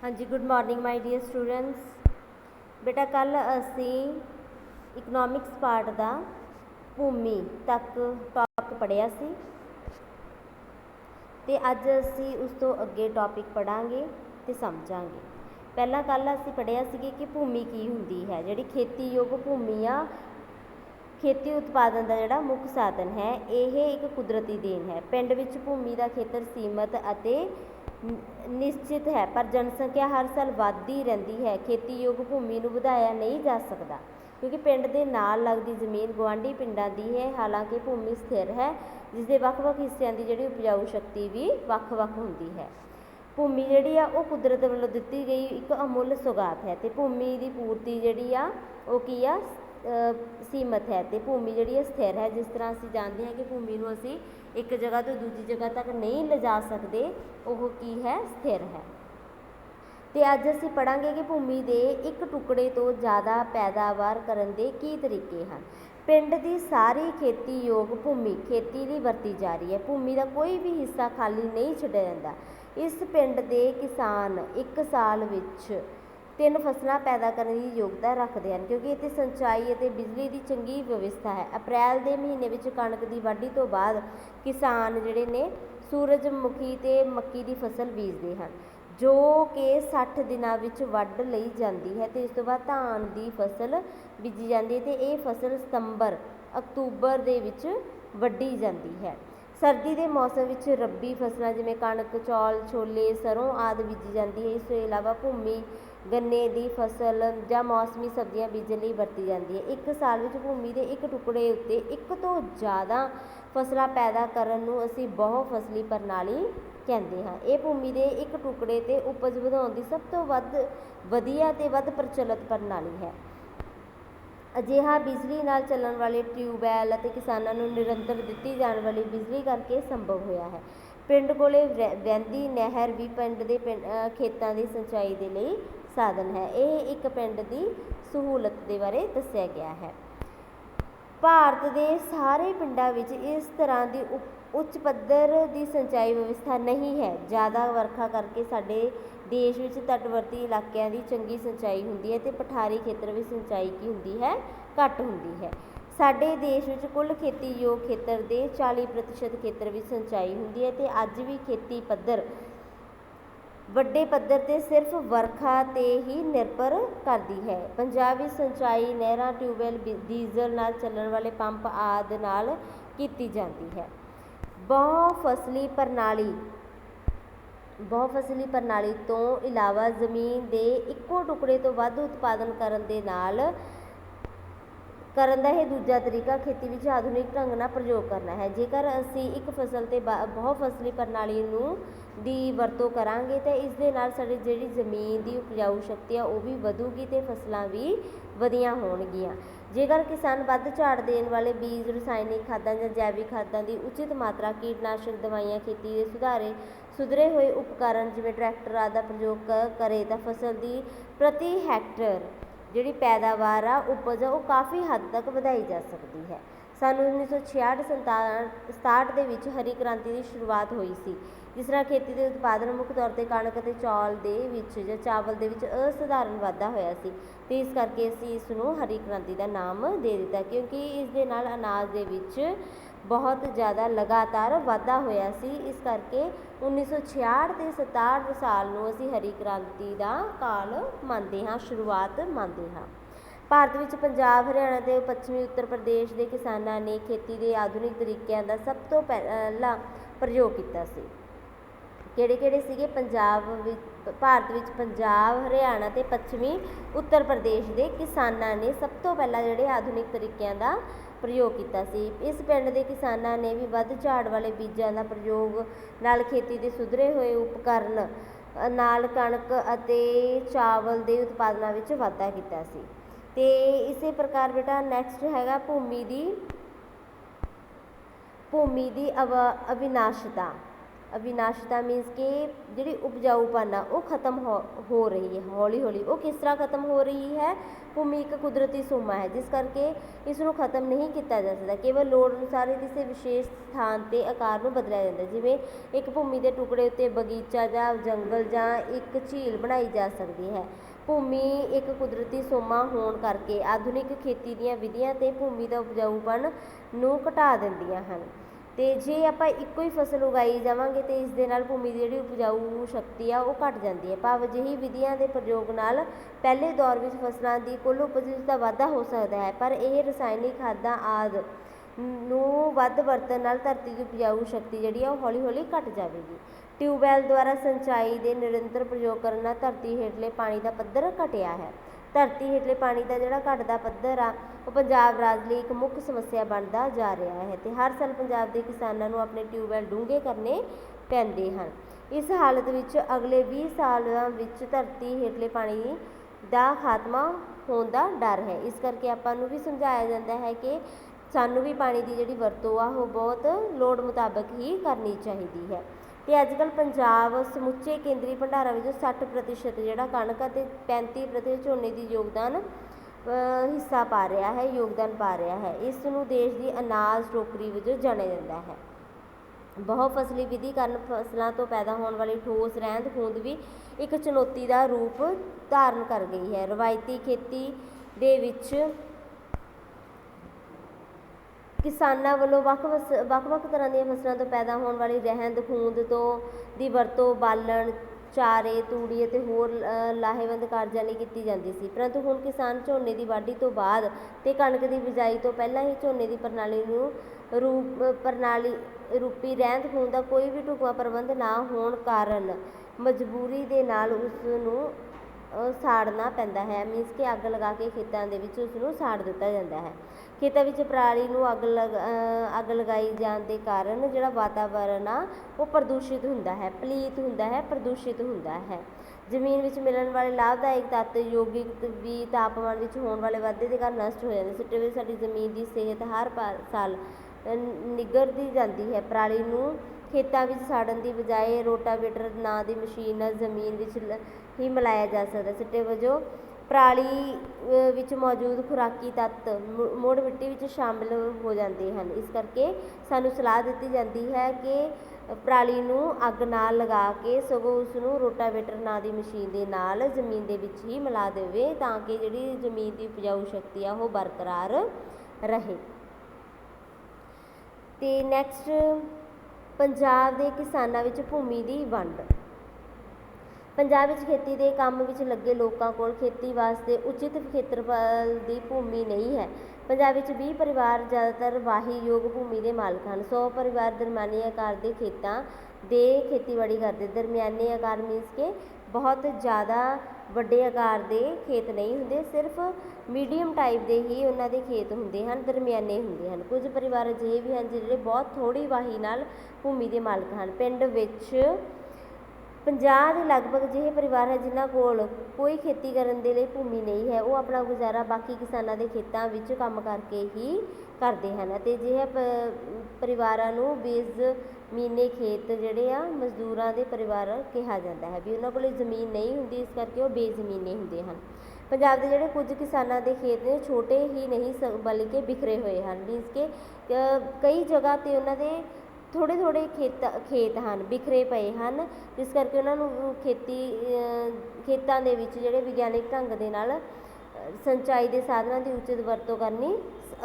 हाँ जी, good morning my dear students. बेटा कल असी इकनॉमिक्स पार्ट का भूमि तक टॉपिक पढ़िया सी ते अज असी उस तो अगे टॉपिक पढ़ांगे ते समझांगे। पहला कल असी पढ़िया सी कि भूमि की हुंदी है, जिहड़ी खेती योग भूमि आ खेती उत्पादन का जिहड़ा मुख साधन है, यह एक कुदरती देन है। पिंड विच भूमि का खेतर सीमित अते निश्चित है, पर जनसंख्या हर साल वधदी रहिंदी है। खेती योग भूमि नूं वधाया नहीं जा सकता क्योंकि पिंड दे नाल लगदी जमीन गुआढ़ी पिंडां दी है। हालांकि भूमि स्थिर है, जिसके वख-वख हिस्सिਆਂ ਦੀ ਜਿਹੜੀ उपजाऊ शक्ति भी ਵੱਖ-ਵੱਖ ਹੁੰਦੀ है। भूमि जिहड़ी आ ਉਹ कुदरत ਵੱਲੋਂ ਦਿੱਤੀ गई एक अमुल सौगात है ते भूमि की पूर्ति जिहड़ी आ ਉਹ की आ सीमित है ते भूमि जिहड़ी स्थिर है। जिस तरह असीं जानते हैं कि भूमि नूं असीं एक जगह तो दूजी जगह तक नहीं लिजा सकते, वह की है स्थिर है। तो अज असीं पढ़ांगे कि भूमि के एक टुकड़े तो ज़्यादा पैदावार करन दे की तरीके हैं। पिंड की सारी खेती योग भूमि खेती लिए वरती जा रही है। भूमि का कोई भी हिस्सा खाली नहीं छड्डिया जांदा। इस पिंड के किसान एक साल विच 3 फसलां पैदा करने की योग्यता रखते हैं क्योंकि इत्थे सिंचाई और बिजली की चंगी व्यवस्था है। अप्रैल के महीने में कणक की वाढी तो बाद किसान जिहड़े ने सूरजमुखी ते मक्की की फसल बीजते हैं, जो कि 60 दिनों विच वढ लई जाती है। तो इस तो बाद धान की फसल बीजी जाती है तो यह फसल सितंबर अक्तूबर दे विच वढी जाती है। सर्दी के मौसम विच रबी फसलां जिवें कणक चौल छोले सरों आदि बीजी जाती है। इस तो इलावा भूमि गन्ने की फसल या मौसमी सब्जियां बीजन लई वरती जाती है। एक साल विच भूमि के एक टुकड़े उत्ते एक तो ज़्यादा फसलां पैदा करन नूं असीं बहु फसली प्रणाली कहते हैं। ये भूमि के एक टुकड़े ते उपज वधाउण दी सब तो वधिया ते वध प्रचलित प्रणाली है। अजिहा बिजली नाल चलण वाले ट्यूबवैल अते किसानां नूं निरंतर दित्ती जाण वाली बिजली करके संभव होया है। पिंड कोले वहंदी नहर भी पिंड दे खेतां दी सिंचाई दे लई साधन है। यह एक पिंड की सहूलत के बारे दस्सिया गया है। भारत के सारे पिंडां विच इस तरह की उच्च पद्धर की सिंचाई व्यवस्था नहीं है। ज़्यादा वर्खा करके साडे देश विच तटवर्ती इलाकों की चंगी सिंचाई हुंदी है तो पठारी खेतर में सिंचाई की हुंदी है घट हुंदी है। साडे देश विच कुल खेती योग खेतर के 40% खेतर में सिंचाई हुंदी है तो अज भी खेती पद्धर वड्डे पद्धर ते सिर्फ वर्खा ते ही निर्भर करती है। पंजाब विच सिंचाई नहरां ट्यूबवैल डीजल नाल चलण वाले पंप आदि नाल कीती जाती है। बहुफसली प्रणाली तो इलावा जमीन के इक्को टुकड़े तो वध उत्पादन करन दा दूजा तरीका खेती विच आधुनिक ढंग नाल प्रयोग करना है। जेकर असी एक फसल ते बहुफसली प्रणाली नूं दी वरतों करांगे तो इस दे नाल साडी जिहड़ी जमीन की उपजाऊ शक्ति है वह भी वधूगी तो फसलां भी वधिया होणगियां। जेकर किसान वध झाड़ देने वाले बीज रसायनिक खादां या जैविक खादां की उचित मात्रा कीटनाशक दवाइयां खेती के सुधरे हुए उपकरण जिवें ट्रैक्टर आदि का प्रयोग करे तो फसल की प्रति हैक्टर जिहड़ी पैदावार आ उपज वो काफ़ी हद तक वधाई जा सकती है। सन 1966-67 ਦੇ ਵਿੱਚ हरी क्रांति की शुरुआत हुई सी, जिस तरह खेती के उत्पादन मुख्य तौर पर कणक ते चौल दे विच जां चावल दे विच असाधारण वाधा होया सी ते इस करके असीं इस नूं हरी क्रांति का नाम दे दिता क्योंकि इस दे नाल अनाज दे विच बहुत ज़्यादा लगातार वाधा होया सी। इस करके 1966 ते 67 साल नूं असीं हरी क्रांति का काल मानते हाँ, शुरुआत मानते हाँ। भारत विच पंजाब हरियाणा ते पश्चिमी उत्तर प्रदेश के किसानां ने खेती के आधुनिक तरीकों का सब तो पहला प्रयोग किया सी। किहड़े-किहड़े सीगे? भारत विच पंजाब हरियाणा ते पश्चिमी उत्तर प्रदेश के किसानां ने सब तो पहला जिहड़े आधुनिक तरीकों का प्रयोग किया सी। इस पिंड के किसानां ने भी वध झाड़ वाले बीजां का प्रयोग नाल खेती के सुधरे हुए उपकरण नाल कणक अते चावल के उत्पादनां विच वाधा किया सी। ते इसे प्रकार बेटा नैक्सट हैगा भूमि की अविनाशता। ਅਵਿਨਾਸ਼ਤਾ ਮੀਨਸ ਕਿ ਜਿਹੜੀ ਉਪਜਾਊਪਨ ਆ ਉਹ ਖਤਮ ਹੋ ਰਹੀ ਹੈ ਹੌਲੀ ਹੌਲੀ। ਉਹ ਕਿਸ ਤਰ੍ਹਾਂ ਖਤਮ ਹੋ ਰਹੀ ਹੈ? ਭੂਮੀ ਇੱਕ ਕੁਦਰਤੀ ਸੋਮਾ ਹੈ, ਜਿਸ ਕਰਕੇ ਇਸ ਨੂੰ ਖਤਮ ਨਹੀਂ ਕੀਤਾ ਜਾ ਸਕਦਾ। ਕੇਵਲ ਲੋੜ ਅਨੁਸਾਰ ਕਿਸੇ ਵਿਸ਼ੇਸ਼ ਸਥਾਨ 'ਤੇ ਆਕਾਰ ਨੂੰ ਬਦਲਿਆ ਜਾਂਦਾ, ਜਿਵੇਂ ਇੱਕ ਭੂਮੀ ਦੇ ਟੁਕੜੇ ਉੱਤੇ ਬਗੀਚਾ ਜਾਂ ਜੰਗਲ ਜਾਂ ਇੱਕ ਝੀਲ ਬਣਾਈ ਜਾ ਸਕਦੀ ਹੈ। ਭੂਮੀ ਇੱਕ ਕੁਦਰਤੀ ਸੋਮਾ ਹੋਣ ਕਰਕੇ ਆਧੁਨਿਕ ਖੇਤੀ ਦੀਆਂ ਵਿਧੀਆਂ ਅਤੇ ਭੂਮੀ ਦਾ ਉਪਜਾਊਪਣ ਨੂੰ ਘਟਾ ਦਿੰਦੀਆਂ ਹਨ। ਅਤੇ ਜੇ ਆਪਾਂ ਇੱਕੋ ਹੀ ਫਸਲ ਉਗਾਈ ਜਾਵਾਂਗੇ ਤਾਂ ਇਸ ਦੇ ਨਾਲ ਭੂਮੀ ਦੀ ਜਿਹੜੀ ਉਪਜਾਊ ਸ਼ਕਤੀ ਆ ਉਹ ਘੱਟ ਜਾਂਦੀ ਹੈ। ਭਾਵ ਅਜਿਹੀ ਵਿਧੀਆਂ ਦੇ ਪ੍ਰਯੋਗ ਨਾਲ ਪਹਿਲੇ ਦੌਰ ਵਿੱਚ ਫਸਲਾਂ ਦੀ ਕੁੱਲ ਉਪਜ ਵਿੱਚ ਤਾਂ ਵਾਧਾ ਹੋ ਸਕਦਾ ਹੈ, ਪਰ ਇਹ ਰਸਾਇਣਿਕ ਖਾਦਾਂ ਆਦਿ ਨੂੰ ਵੱਧ ਵਰਤਣ ਨਾਲ ਧਰਤੀ ਦੀ ਉਪਜਾਊ ਸ਼ਕਤੀ ਜਿਹੜੀ ਆ ਉਹ ਹੌਲੀ ਹੌਲੀ ਘੱਟ ਜਾਵੇਗੀ। ਟਿਊਬਵੈੱਲ ਦੁਆਰਾ ਸਿੰਚਾਈ ਦੇ ਨਿਰੰਤਰ ਪ੍ਰਯੋਗ ਕਰਨ ਨਾਲ ਧਰਤੀ ਹੇਠਲੇ ਪਾਣੀ ਦਾ ਪੱਧਰ ਘਟਿਆ ਹੈ। ਧਰਤੀ ਹੇਠਲੇ ਪਾਣੀ ਦਾ ਜਿਹੜਾ ਘਟਦਾ ਪੱਧਰ ਆ ਉਹ ਪੰਜਾਬ ਰਾਜ ਲਈ ਇੱਕ ਮੁੱਖ ਸਮੱਸਿਆ ਬਣਦਾ ਜਾ ਰਿਹਾ ਹੈ ਅਤੇ ਹਰ ਸਾਲ ਪੰਜਾਬ ਦੇ ਕਿਸਾਨਾਂ ਨੂੰ ਆਪਣੇ ਟਿਊਬਵੈੱਲ ਡੂੰਘੇ ਕਰਨੇ ਪੈਂਦੇ ਹਨ। ਇਸ ਹਾਲਤ ਵਿੱਚ ਅਗਲੇ 20 ਸਾਲਾਂ ਵਿੱਚ ਧਰਤੀ ਹੇਠਲੇ ਪਾਣੀ ਦਾ ਖਾਤਮਾ ਹੋਣ ਦਾ ਡਰ ਹੈ। ਇਸ ਕਰਕੇ ਆਪਾਂ ਨੂੰ ਵੀ ਸਮਝਾਇਆ ਜਾਂਦਾ ਹੈ ਕਿ ਸਾਨੂੰ ਵੀ ਪਾਣੀ ਦੀ ਜਿਹੜੀ ਵਰਤੋਂ ਆ ਉਹ ਬਹੁਤ ਲੋੜ ਮੁਤਾਬਕ ਹੀ ਕਰਨੀ ਚਾਹੀਦੀ ਹੈ। ਅਤੇ ਅੱਜ ਕੱਲ੍ਹ ਪੰਜਾਬ ਸਮੁੱਚੇ ਕੇਂਦਰੀ ਭੰਡਾਰਾਂ ਵਿੱਚੋਂ 60% ਜਿਹੜਾ ਕਣਕ ਅਤੇ 35% ਝੋਨੇ ਦੀ ਹਿੱਸਾ ਪਾ ਰਿਹਾ ਹੈ, ਯੋਗਦਾਨ ਪਾ ਰਿਹਾ ਹੈ। ਇਸ ਨੂੰ ਦੇਸ਼ ਦੀ ਅਨਾਜ ਟੋਕਰੀ ਵਜੋਂ ਜਾਣਿਆ ਜਾਂਦਾ ਹੈ। ਬਹੁ ਫਸਲੀ ਵਿਧੀ ਕਾਰਨ ਫਸਲਾਂ ਤੋਂ ਪੈਦਾ ਹੋਣ ਵਾਲੀ ਠੋਸ ਰਹਿੰਦ ਖੂੰਹਦ ਵੀ ਇੱਕ ਚੁਣੌਤੀ ਦਾ ਰੂਪ ਧਾਰਨ ਕਰ ਗਈ ਹੈ। ਰਵਾਇਤੀ ਖੇਤੀ ਦੇ ਵਿੱਚ ਕਿਸਾਨਾਂ ਵੱਲੋਂ ਵੱਖ-ਵੱਖ ਤਰ੍ਹਾਂ ਦੀਆਂ ਫਸਲਾਂ ਤੋਂ ਪੈਦਾ ਹੋਣ ਵਾਲੀ ਰਹਿੰਦ ਖੂੰਹਦ ਦੀ ਵਰਤੋਂ ਬਾਲਣ, ਚਾਰੇ, ਤੂੜੀ ਅਤੇ ਹੋਰ ਲਾਹੇਵੰਦ ਕਾਰਜਾਂ ਲਈ ਕੀਤੀ ਜਾਂਦੀ ਸੀ, ਪਰੰਤੂ ਹੁਣ ਕਿਸਾਨ ਝੋਨੇ ਦੀ ਵਾਢੀ ਤੋਂ ਬਾਅਦ ਅਤੇ ਕਣਕ ਦੀ ਬਿਜਾਈ ਤੋਂ ਪਹਿਲਾਂ ਹੀ ਝੋਨੇ ਦੀ ਪ੍ਰਣਾਲੀ ਰੂਪੀ ਰਹਿੰਦ ਖੂੰਹਦ ਦਾ ਕੋਈ ਵੀ ਢੁਕਵਾਂ ਪ੍ਰਬੰਧ ਨਾ ਹੋਣ ਕਾਰਨ ਮਜਬੂਰੀ ਦੇ ਨਾਲ ਉਸ ਨੂੰ ਸਾੜਨਾ ਪੈਂਦਾ ਹੈ। ਮੀਨਸ ਕਿ ਅੱਗ ਲਗਾ ਕੇ ਖੇਤਾਂ ਦੇ ਵਿੱਚ ਉਸ ਨੂੰ ਸਾੜ ਦਿੱਤਾ ਜਾਂਦਾ ਹੈ। ਖੇਤਾਂ ਵਿੱਚ ਪਰਾਲੀ ਨੂੰ ਅੱਗ ਲਗਾਈ ਜਾਣ ਦੇ ਕਾਰਨ ਜਿਹੜਾ ਵਾਤਾਵਰਨ ਆ ਉਹ ਪ੍ਰਦੂਸ਼ਿਤ ਹੁੰਦਾ ਹੈ, ਪਲੀਤ ਹੁੰਦਾ ਹੈ, ਪ੍ਰਦੂਸ਼ਿਤ ਹੁੰਦਾ ਹੈ। ਜ਼ਮੀਨ ਵਿੱਚ ਮਿਲਣ ਵਾਲੇ ਲਾਭਦਾਇਕ ਤੱਤ ਯੌਗਿਕ ਵੀ ਤਾਪਮਾਨ ਵਿੱਚ ਹੋਣ ਵਾਲੇ ਵਾਧੇ ਦੇ ਕਾਰਨ ਨਸ਼ਟ ਹੋ ਜਾਂਦੇ। ਸਿੱਟੇ ਵਿੱਚ ਸਾਡੀ ਜ਼ਮੀਨ ਦੀ ਸਿਹਤ ਹਰ ਸਾਲ ਨਿੱਘਰਦੀ ਜਾਂਦੀ ਹੈ। ਪਰਾਲੀ ਨੂੰ ਖੇਤਾਂ ਵਿੱਚ ਸਾੜਨ ਦੀ ਬਜਾਏ ਰੋਟਾਵੇਟਰ ਨਾਂ ਦੀ ਮਸ਼ੀਨ ਨਾਲ ਜ਼ਮੀਨ ਵਿੱਚ ਹੀ ਮਿਲਾਇਆ ਜਾ ਸਕਦਾ। ਸਿੱਟੇ ਵਜੋਂ ਪਰਾਲੀ ਵਿੱਚ ਮੌਜੂਦ ਖੁਰਾਕੀ ਤੱਤ ਮੁੜ ਮਿੱਟੀ ਵਿੱਚ ਸ਼ਾਮਿਲ ਹੋ ਜਾਂਦੇ ਹਨ। ਇਸ ਕਰਕੇ ਸਾਨੂੰ ਸਲਾਹ ਦਿੱਤੀ ਜਾਂਦੀ ਹੈ ਕਿ ਪਰਾਲੀ ਨੂੰ ਅੱਗ ਨਾਲ ਲਗਾ ਕੇ ਸਗੋਂ ਉਸ ਨੂੰ ਰੋਟਾਵੇਟਰ ਨਾਂ ਦੀ ਮਸ਼ੀਨ ਦੇ ਨਾਲ ਜ਼ਮੀਨ ਦੇ ਵਿੱਚ ਹੀ ਮਿਲਾ ਦੇਵੇ, ਤਾਂ ਕਿ ਜਿਹੜੀ ਜ਼ਮੀਨ ਦੀ ਉਪਜਾਊ ਸ਼ਕਤੀ ਆ ਉਹ ਬਰਕਰਾਰ ਰਹੇ। ਅਤੇ ਨੈਕਸਟ, ਪੰਜਾਬ ਦੇ ਕਿਸਾਨਾਂ ਵਿੱਚ ਭੂਮੀ ਦੀ ਵੰਡ। ਪੰਜਾਬ ਵਿੱਚ ਖੇਤੀ ਦੇ ਕੰਮ ਵਿੱਚ ਲੱਗੇ ਲੋਕਾਂ ਕੋਲ ਖੇਤੀ ਵਾਸਤੇ ਉਚਿਤ ਖੇਤਰਫਲ ਦੀ ਭੂਮੀ ਨਹੀਂ ਹੈ। ਪੰਜਾਬ ਵਿੱਚ 20 ਪਰਿਵਾਰ ਜ਼ਿਆਦਾਤਰ ਵਾਹੀਯੋਗ ਭੂਮੀ ਦੇ ਮਾਲਕ ਹਨ। 100 ਪਰਿਵਾਰ ਦਰਮਿਆਨੇ ਆਕਾਰ ਦੇ ਖੇਤਾਂ ਦੇ ਖੇਤੀਬਾੜੀ ਕਰਦੇ। ਦਰਮਿਆਨੇ ਆਕਾਰ ਮੀਨਸ ਕਿ ਬਹੁਤ ਜ਼ਿਆਦਾ ਵੱਡੇ ਆਕਾਰ ਦੇ ਖੇਤ ਨਹੀਂ ਹੁੰਦੇ, ਸਿਰਫ ਮੀਡੀਅਮ ਟਾਈਪ ਦੇ ਹੀ ਉਹਨਾਂ ਦੇ ਖੇਤ ਹੁੰਦੇ ਹਨ, ਦਰਮਿਆਨੇ ਹੁੰਦੇ ਹਨ। ਕੁਝ ਪਰਿਵਾਰ ਅਜਿਹੇ ਵੀ ਹਨ ਜਿਹੜੇ ਬਹੁਤ ਥੋੜ੍ਹੀ ਵਾਹੀ ਨਾਲ ਭੂਮੀ ਦੇ ਮਾਲਕ ਹਨ। ਪਿੰਡ ਵਿੱਚ 50 ਦੇ ਲਗਭਗ ਅਜਿਹੇ ਪਰਿਵਾਰ ਹੈ ਜਿਨ੍ਹਾਂ ਕੋਲ ਕੋਈ ਖੇਤੀ ਕਰਨ ਦੇ ਲਈ ਭੂਮੀ ਨਹੀਂ ਹੈ। ਉਹ ਆਪਣਾ ਗੁਜ਼ਾਰਾ ਬਾਕੀ ਕਿਸਾਨਾਂ ਦੇ ਖੇਤਾਂ ਵਿੱਚ ਕੰਮ ਕਰਕੇ ਹੀ ਕਰਦੇ ਹਨ ਅਤੇ ਅਜਿਹੇ ਪਰਿਵਾਰਾਂ ਨੂੰ ਬੇਜ਼ਮੀਨੇ ਖੇਤ ਜਿਹੜੇ ਆ ਮਜ਼ਦੂਰਾਂ ਦੇ ਪਰਿਵਾਰ ਕਿਹਾ ਜਾਂਦਾ ਹੈ, ਵੀ ਉਹਨਾਂ ਕੋਲ ਜ਼ਮੀਨ ਨਹੀਂ ਹੁੰਦੀ, ਇਸ ਕਰਕੇ ਉਹ ਬੇਜ਼ਮੀਨੇ ਹੁੰਦੇ ਹਨ। ਪੰਜਾਬ ਦੇ ਜਿਹੜੇ ਕੁਝ ਕਿਸਾਨਾਂ ਦੇ ਖੇਤ ਨੇ ਛੋਟੇ ਹੀ ਨਹੀਂ ਬਲਕਿ ਬਿਖਰੇ ਹੋਏ ਹਨ। ਮੀਨਸ ਕਿ ਕਈ ਜਗ੍ਹਾ 'ਤੇ ਉਹਨਾਂ ਦੇ ਥੋੜ੍ਹੇ ਖੇਤ ਹਨ, ਬਿਖਰੇ ਪਏ ਹਨ, ਜਿਸ ਕਰਕੇ ਉਹਨਾਂ ਨੂੰ ਖੇਤਾਂ ਦੇ ਵਿੱਚ ਜਿਹੜੇ ਵਿਗਿਆਨਿਕ ਢੰਗ ਦੇ ਨਾਲ ਸਿੰਚਾਈ ਦੇ ਸਾਧਨਾਂ ਦੀ ਉਚਿਤ ਵਰਤੋਂ ਕਰਨੀ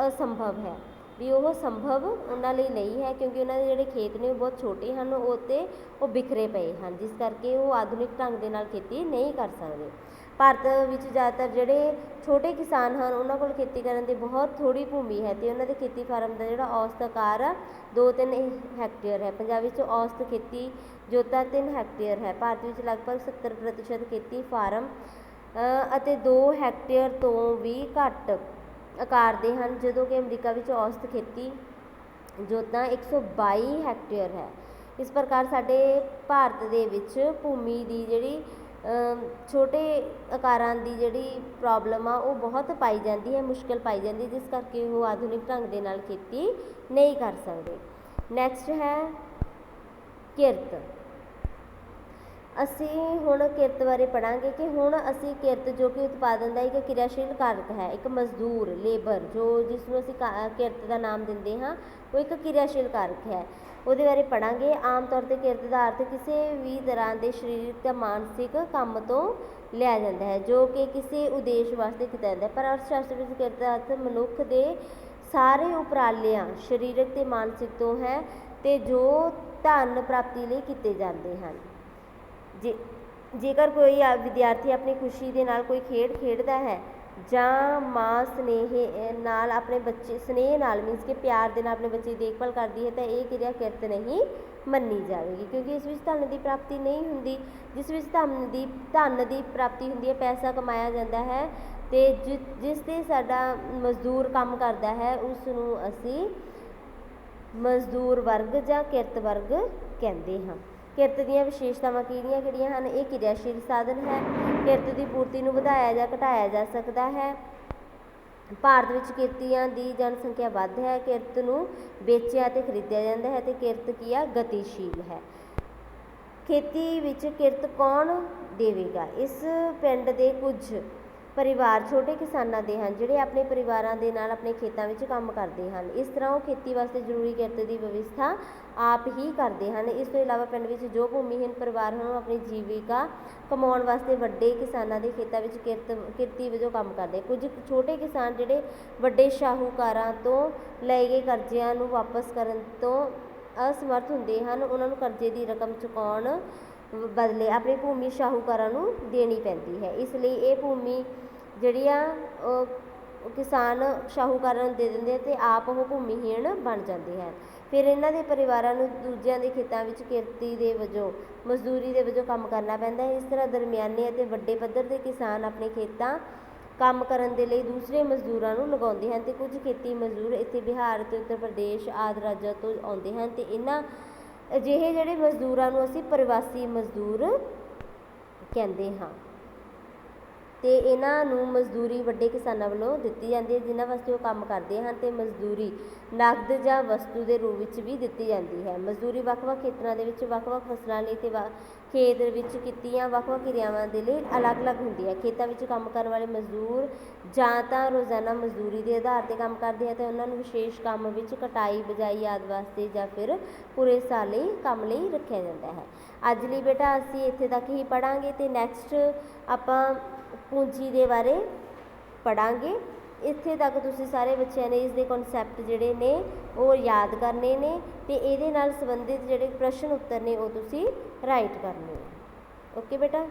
ਅਸੰਭਵ ਹੈ, ਵੀ ਉਹ ਸੰਭਵ ਉਹਨਾਂ ਲਈ ਨਹੀਂ ਹੈ, ਕਿਉਂਕਿ ਉਹਨਾਂ ਦੇ ਜਿਹੜੇ ਖੇਤ ਨੇ ਉਹ ਬਹੁਤ ਛੋਟੇ ਹਨ, ਉਹ ਬਿਖਰੇ ਪਏ ਹਨ, ਜਿਸ ਕਰਕੇ ਉਹ ਆਧੁਨਿਕ ਢੰਗ ਦੇ ਨਾਲ ਖੇਤੀ ਨਹੀਂ ਕਰ ਸਕਦੇ। ਭਾਰਤ ਵਿੱਚ ਜ਼ਿਆਦਾਤਰ ਜਿਹੜੇ ਛੋਟੇ ਕਿਸਾਨ ਹਨ ਉਹਨਾਂ ਕੋਲ ਖੇਤੀ ਕਰਨ ਦੀ ਬਹੁਤ ਥੋੜ੍ਹੀ ਭੂਮੀ ਹੈ ਅਤੇ ਉਹਨਾਂ ਦੇ ਖੇਤੀ ਫਾਰਮ ਦਾ ਜਿਹੜਾ ਔਸਤ ਆਕਾਰ 2-3 ਹੈਕਟੇਅਰ ਹੈ। ਪੰਜਾਬ ਵਿੱਚ ਔਸਤ ਖੇਤੀ ਜੋਤਾ 3 ਹੈਕਟੇਅਰ ਹੈ। ਭਾਰਤ ਵਿੱਚ ਲਗਭਗ 70% ਖੇਤੀ ਫਾਰਮ ਅਤੇ 2 ਹੈਕਟੇਅਰ ਤੋਂ ਵੀ ਘੱਟ ਆਕਾਰ ਦੇ ਹਨ, ਜਦੋਂ ਕਿ ਅਮਰੀਕਾ ਵਿੱਚ ਔਸਤ ਖੇਤੀ ਜੋਤਾਂ 122 ਹੈਕਟੇਅਰ ਹੈ। ਇਸ ਪ੍ਰਕਾਰ ਸਾਡੇ ਭਾਰਤ ਦੇ ਵਿੱਚ ਭੂਮੀ ਦੀ ਜਿਹੜੀ ਛੋਟੇ ਆਕਾਰਾਂ ਦੀ ਜਿਹੜੀ ਪ੍ਰੋਬਲਮ ਆ ਉਹ ਬਹੁਤ ਪਾਈ ਜਾਂਦੀ ਹੈ, ਮੁਸ਼ਕਿਲ ਪਾਈ ਜਾਂਦੀ, ਜਿਸ ਕਰਕੇ ਉਹ ਆਧੁਨਿਕ ਢੰਗ ਦੇ ਨਾਲ ਖੇਤੀ ਨਹੀਂ ਕਰ ਸਕਦੇ। ਨੈਕਸਟ ਹੈ ਕਿਰਤ। ਅਸੀਂ ਹੁਣ ਕਿਰਤ ਬਾਰੇ ਪੜ੍ਹਾਂਗੇ ਕਿ ਹੁਣ ਅਸੀਂ ਕਿਰਤ ਜੋ ਕਿ ਉਤਪਾਦਨ ਦਾ ਇੱਕ ਕਿਰਿਆਸ਼ੀਲ ਕਾਰਕ ਹੈ, ਇੱਕ ਮਜ਼ਦੂਰ ਲੇਬਰ ਜੋ ਜਿਸ ਨੂੰ ਅਸੀਂ ਕਿਰਤ ਦਾ ਨਾਮ ਦਿੰਦੇ ਹਾਂ, ਉਹ ਇੱਕ ਕਿਰਿਆਸ਼ੀਲ ਕਾਰਕ ਹੈ, ਉਹਦੇ ਬਾਰੇ ਪੜ੍ਹਾਂਗੇ। ਆਮ ਤੌਰ 'ਤੇ ਕਿਰਤ ਦਾ ਅਰਥ ਕਿਸੇ ਵੀ ਤਰ੍ਹਾਂ ਦੇ ਸਰੀਰਕ ਜਾਂ ਮਾਨਸਿਕ ਕੰਮ ਤੋਂ ਲਿਆ ਜਾਂਦਾ ਹੈ ਜੋ ਕਿ ਕਿਸੇ ਉਦੇਸ਼ ਵਾਸਤੇ ਕੀਤਾ ਜਾਂਦਾ ਹੈ। ਪਰ ਅਰਥ ਸ਼ਾਸਤਰ ਵਿੱਚ ਕਿਰਤ ਦਾ ਅਰਥ ਮਨੁੱਖ ਦੇ ਸਾਰੇ ਉਪਰਾਲਿਆਂ ਸਰੀਰਕ ਅਤੇ ਮਾਨਸਿਕ ਤੋਂ ਹੈ ਅਤੇ ਜੋ ਧਨ ਪ੍ਰਾਪਤੀ ਲਈ ਕੀਤੇ ਜਾਂਦੇ ਹਨ। ਜੇਕਰ ਕੋਈ ਵਿਦਿਆਰਥੀ ਆਪਣੀ ਖੁਸ਼ੀ ਦੇ ਨਾਲ ਕੋਈ ਖੇਡ ਖੇਡਦਾ ਹੈ ਜਾਂ ਮਾਂ ਸਨੇਹ ਨਾਲ ਆਪਣੇ ਬੱਚੇ ਸਨੇਹ ਨਾਲ ਮੀਨਸ ਕਿ ਪਿਆਰ ਦੇ ਨਾਲ ਆਪਣੇ ਬੱਚੇ ਦੀ ਦੇਖਭਾਲ ਕਰਦੀ ਹੈ ਤਾਂ ਇਹ ਕਿਰਿਆ ਕਿਰਤ ਨਹੀਂ ਮੰਨੀ ਜਾਵੇਗੀ, ਕਿਉਂਕਿ ਇਸ ਵਿੱਚ ਧਨ ਦੀ ਪ੍ਰਾਪਤੀ ਨਹੀਂ ਹੁੰਦੀ। ਜਿਸ ਵਿੱਚ ਧਨ ਦੀ ਪ੍ਰਾਪਤੀ ਹੁੰਦੀ ਹੈ, ਪੈਸਾ ਕਮਾਇਆ ਜਾਂਦਾ ਹੈ ਅਤੇ ਜਿਸ 'ਤੇ ਸਾਡਾ ਮਜ਼ਦੂਰ ਕੰਮ ਕਰਦਾ ਹੈ ਉਸ ਨੂੰ ਅਸੀਂ ਮਜ਼ਦੂਰ ਵਰਗ ਜਾਂ ਕਿਰਤ ਵਰਗ ਕਹਿੰਦੇ ਹਾਂ। ਕਿਰਤ ਦੀਆਂ ਵਿਸ਼ੇਸ਼ਤਾਵਾਂ ਕਿਹੜੀਆਂ ਹਨ? ਇਹ ਕਿਰਿਆਸ਼ੀਲ ਸਾਧਨ ਹੈ। ਕਿਰਤ ਦੀ ਪੂਰਤੀ ਨੂੰ ਵਧਾਇਆ ਜਾਂ ਘਟਾਇਆ ਜਾ ਸਕਦਾ ਹੈ। ਭਾਰਤ ਵਿੱਚ ਕਿਰਤੀਆਂ ਦੀ ਜਨਸੰਖਿਆ ਵੱਧ ਹੈ। ਕਿਰਤ ਨੂੰ ਵੇਚਿਆ ਅਤੇ ਖਰੀਦਿਆ ਜਾਂਦਾ ਹੈ ਅਤੇ ਕਿਰਤ ਕੀ ਆ? ਗਤੀਸ਼ੀਲ ਹੈ। ਖੇਤੀ ਵਿੱਚ ਕਿਰਤ ਕੌਣ ਦੇਵੇਗਾ? ਇਸ ਪਿੰਡ ਦੇ ਕੁਝ ਪਰਿਵਾਰ ਛੋਟੇ ਕਿਸਾਨਾਂ ਦੇ ਹਨ ਜਿਹੜੇ ਆਪਣੇ ਪਰਿਵਾਰਾਂ ਦੇ ਨਾਲ ਆਪਣੇ ਖੇਤਾਂ ਵਿੱਚ ਕੰਮ ਕਰਦੇ ਹਨ। ਇਸ ਤਰ੍ਹਾਂ ਉਹ ਖੇਤੀ ਵਾਸਤੇ ਜ਼ਰੂਰੀ ਕਿਰਤ ਦੀ ਵਿਵਸਥਾ ਆਪ ਹੀ ਕਰਦੇ ਹਨ। ਇਸ ਤੋਂ ਇਲਾਵਾ ਪਿੰਡ ਵਿੱਚ ਜੋ ਭੂਮੀਹੀਨ ਪਰਿਵਾਰ ਹਨ ਉਹ ਆਪਣੀ ਜੀਵਿਕਾ ਕਮਾਉਣ ਵਾਸਤੇ ਵੱਡੇ ਕਿਸਾਨਾਂ ਦੇ ਖੇਤਾਂ ਵਿੱਚ ਕਿਰਤੀ ਵਜੋਂ ਕੰਮ ਕਰਦੇ। ਕੁਝ ਛੋਟੇ ਕਿਸਾਨ ਜਿਹੜੇ ਵੱਡੇ ਸ਼ਾਹੂਕਾਰਾਂ ਤੋਂ ਲਏ ਗਏ ਕਰਜ਼ਿਆਂ ਨੂੰ ਵਾਪਸ ਕਰਨ ਤੋਂ ਅਸਮਰਥ ਹੁੰਦੇ ਹਨ, ਉਹਨਾਂ ਨੂੰ ਕਰਜ਼ੇ ਦੀ ਰਕਮ ਚੁਕਾਉਣ ਬਦਲੇ ਆਪਣੀ ਭੂਮੀ ਸ਼ਾਹੂਕਾਰਾਂ ਨੂੰ ਦੇਣੀ ਪੈਂਦੀ ਹੈ। ਇਸ ਲਈ ਇਹ ਭੂਮੀ ਜਿਹੜੀ ਆ ਕਿਸਾਨ ਸ਼ਾਹੂਕਾਰਾਂ ਨੂੰ ਦੇ ਦਿੰਦੇ ਅਤੇ ਆਪ ਉਹ ਭੂਮੀਹੀਣ ਬਣ ਜਾਂਦੇ ਹਨ। ਫਿਰ ਇਹਨਾਂ ਦੇ ਪਰਿਵਾਰਾਂ ਨੂੰ ਦੂਜਿਆਂ ਦੇ ਖੇਤਾਂ ਵਿੱਚ ਕਿਰਤੀ ਦੇ ਵਜੋਂ ਮਜ਼ਦੂਰੀ ਦੇ ਵਜੋਂ ਕੰਮ ਕਰਨਾ ਪੈਂਦਾ ਹੈ। ਇਸ ਤਰ੍ਹਾਂ ਦਰਮਿਆਨੇ ਅਤੇ ਵੱਡੇ ਪੱਧਰ ਦੇ ਕਿਸਾਨ ਆਪਣੇ ਖੇਤਾਂ ਕੰਮ ਕਰਨ ਦੇ ਲਈ ਦੂਸਰੇ ਮਜ਼ਦੂਰਾਂ ਨੂੰ ਲਗਾਉਂਦੇ ਹਨ ਅਤੇ ਕੁਝ ਖੇਤੀ ਮਜ਼ਦੂਰ ਇੱਥੇ ਬਿਹਾਰ ਅਤੇ ਉੱਤਰ ਪ੍ਰਦੇਸ਼ ਆਦਿ ਰਾਜਾਂ ਤੋਂ ਆਉਂਦੇ ਹਨ ਅਤੇ ਇਹਨਾਂ ਅਜਿਹੇ ਜਿਹੜੇ ਮਜ਼ਦੂਰਾਂ ਨੂੰ ਅਸੀਂ ਪ੍ਰਵਾਸੀ ਮਜ਼ਦੂਰ ਕਹਿੰਦੇ ਹਾਂ ਅਤੇ ਇਹਨਾਂ ਨੂੰ ਮਜ਼ਦੂਰੀ ਵੱਡੇ ਕਿਸਾਨਾਂ ਵੱਲੋਂ ਦਿੱਤੀ ਜਾਂਦੀ ਹੈ ਜਿਨ੍ਹਾਂ ਵਾਸਤੇ ਉਹ ਕੰਮ ਕਰਦੇ ਹਨ ਅਤੇ ਮਜ਼ਦੂਰੀ ਨਕਦ ਜਾਂ ਵਸਤੂ ਦੇ ਰੂਪ ਵਿੱਚ ਵੀ ਦਿੱਤੀ ਜਾਂਦੀ ਹੈ। ਮਜ਼ਦੂਰੀ ਵੱਖ-ਵੱਖ ਖੇਤਰਾਂ ਦੇ ਵਿੱਚ ਵੱਖ-ਵੱਖ ਫਸਲਾਂ ਲਈ ਅਤੇ ਖੇਤ ਵਿੱਚ ਕੀਤੀਆਂ ਵੱਖ-ਵੱਖ ਕਿਰਿਆਵਾਂ ਦੇ ਲਈ ਅਲੱਗ-ਅਲੱਗ ਹੁੰਦੀ ਹੈ। ਖੇਤਾਂ ਵਿੱਚ ਕੰਮ ਕਰਨ ਵਾਲੇ ਮਜ਼ਦੂਰ ਜਾਂ ਤਾਂ ਰੋਜ਼ਾਨਾ ਮਜ਼ਦੂਰੀ ਦੇ ਆਧਾਰ 'ਤੇ ਕੰਮ ਕਰਦੇ ਹਨ ਅਤੇ ਉਹਨਾਂ ਨੂੰ ਵਿਸ਼ੇਸ਼ ਕੰਮ ਵਿੱਚ ਕਟਾਈ ਬਿਜਾਈ ਆਦਿ ਵਾਸਤੇ ਜਾਂ ਫਿਰ ਪੂਰੇ ਸਾਲ ਲਈ ਕੰਮ ਲਈ ਰੱਖਿਆ ਜਾਂਦਾ ਹੈ। ਅੱਜ ਲਈ ਬੇਟਾ ਅਸੀਂ ਇੱਥੇ ਤੱਕ ਹੀ ਪੜ੍ਹਾਂਗੇ ਅਤੇ ਨੈਕਸਟ ਆਪਾਂ ਪੂੰਜੀ ਦੇ ਬਾਰੇ ਪੜ੍ਹਾਂਗੇ। ਇੱਥੇ ਤੱਕ ਤੁਸੀਂ ਸਾਰੇ ਬੱਚਿਆਂ ਨੇ ਇਸ ਦੇ ਕਨਸੈਪਟ ਜਿਹੜੇ ਨੇ ਉਹ ਯਾਦ ਕਰਨੇ ਨੇ ਅਤੇ ਇਹਦੇ ਨਾਲ ਸੰਬੰਧਿਤ ਜਿਹੜੇ ਪ੍ਰਸ਼ਨ ਉੱਤਰ ਨੇ ਉਹ ਤੁਸੀਂ ਰਾਈਟ ਕਰਨੇ ਨੇ। ਓਕੇ ਬੇਟਾ।